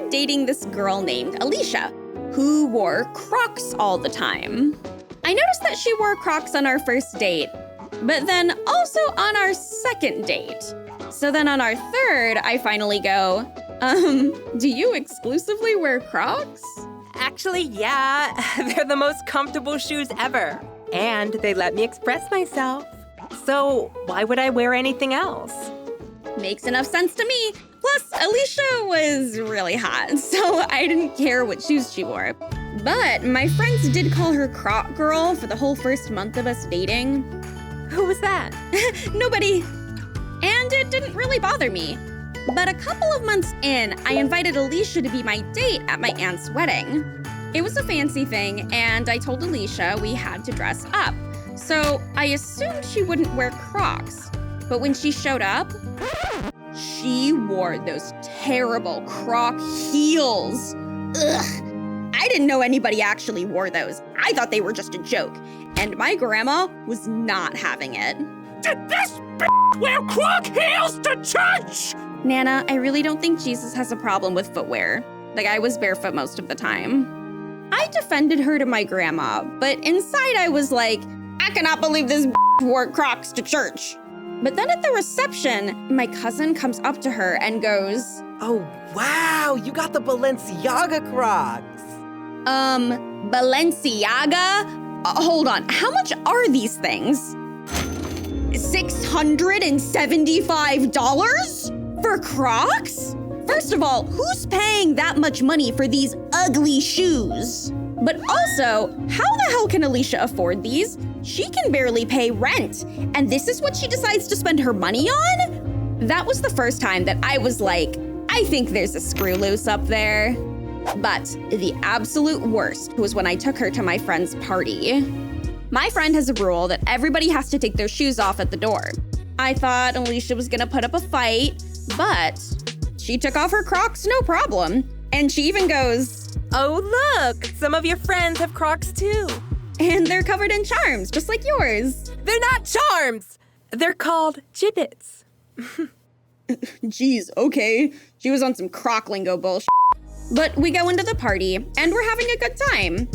dating this girl named Alicia, who wore Crocs all the time. I noticed that she wore Crocs on our first date, but then also on our second date. So then on our third, I finally go, do you exclusively wear Crocs? Actually, yeah, they're the most comfortable shoes ever. And they let me express myself. So why would I wear anything else? Makes enough sense to me. Plus, Alicia was really hot, so I didn't care what shoes she wore. But my friends did call her Croc Girl for the whole first month of us dating. Who was that? Nobody. And it didn't really bother me. But a couple of months in, I invited Alicia to be my date at my aunt's wedding. It was a fancy thing, and I told Alicia we had to dress up. So I assumed she wouldn't wear Crocs. But when she showed up, she wore those terrible Croc heels. Ugh. I didn't know anybody actually wore those. I thought they were just a joke. And my grandma was not having it. Did this bitch wear Croc heels to church? Nana, I really don't think Jesus has a problem with footwear. The guy was barefoot most of the time. I defended her to my grandma, but inside I was like, I cannot believe this wore Crocs to church. But then at the reception, my cousin comes up to her and goes, Oh, wow, you got the Balenciaga Crocs. Balenciaga? Hold on, how much are these things? $675 for Crocs? First of all, who's paying that much money for these ugly shoes? But also, how the hell can Alicia afford these? She can barely pay rent, and this is what she decides to spend her money on? That was the first time that I was like, I think there's a screw loose up there. But the absolute worst was when I took her to my friend's party. My friend has a rule that everybody has to take their shoes off at the door. I thought Alicia was gonna put up a fight, but she took off her Crocs no problem. And she even goes, Oh, look, some of your friends have Crocs too. And they're covered in charms, just like yours. They're not charms. They're called gibbets. Geez, okay. She was on some Croc lingo bullshit. But we go into the party, and we're having a good time.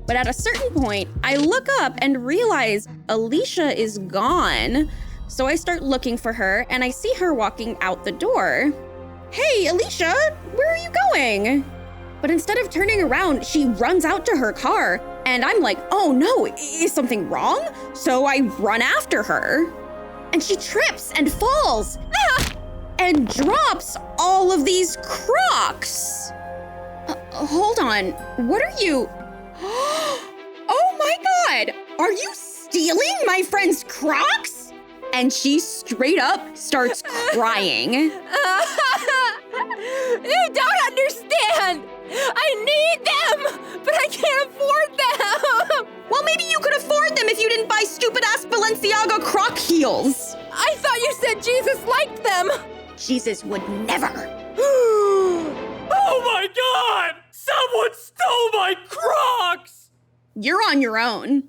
But at a certain point, I look up and realize Alicia is gone. So I start looking for her, and I see her walking out the door. Hey, Alicia, where are you going? But instead of turning around, she runs out to her car, and I'm like, oh no, is something wrong? So I run after her. And she trips and falls, and drops all of these Crocs. Hold on, what are you? Oh my God, are you stealing my friend's Crocs? And she straight up starts crying. You don't understand! I need them, but I can't afford them! Well, maybe you could afford them if you didn't buy stupid-ass Balenciaga Croc heels. I thought you said Jesus liked them! Jesus would never. Oh my God! Someone stole my Crocs! You're on your own.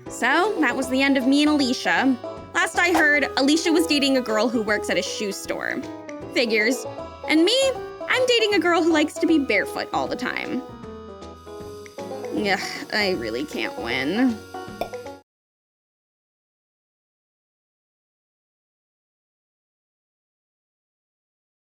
So that was the end of me and Alicia. Last I heard, Alicia was dating a girl who works at a shoe store. Figures. And me, I'm dating a girl who likes to be barefoot all the time. Ugh, I really can't win.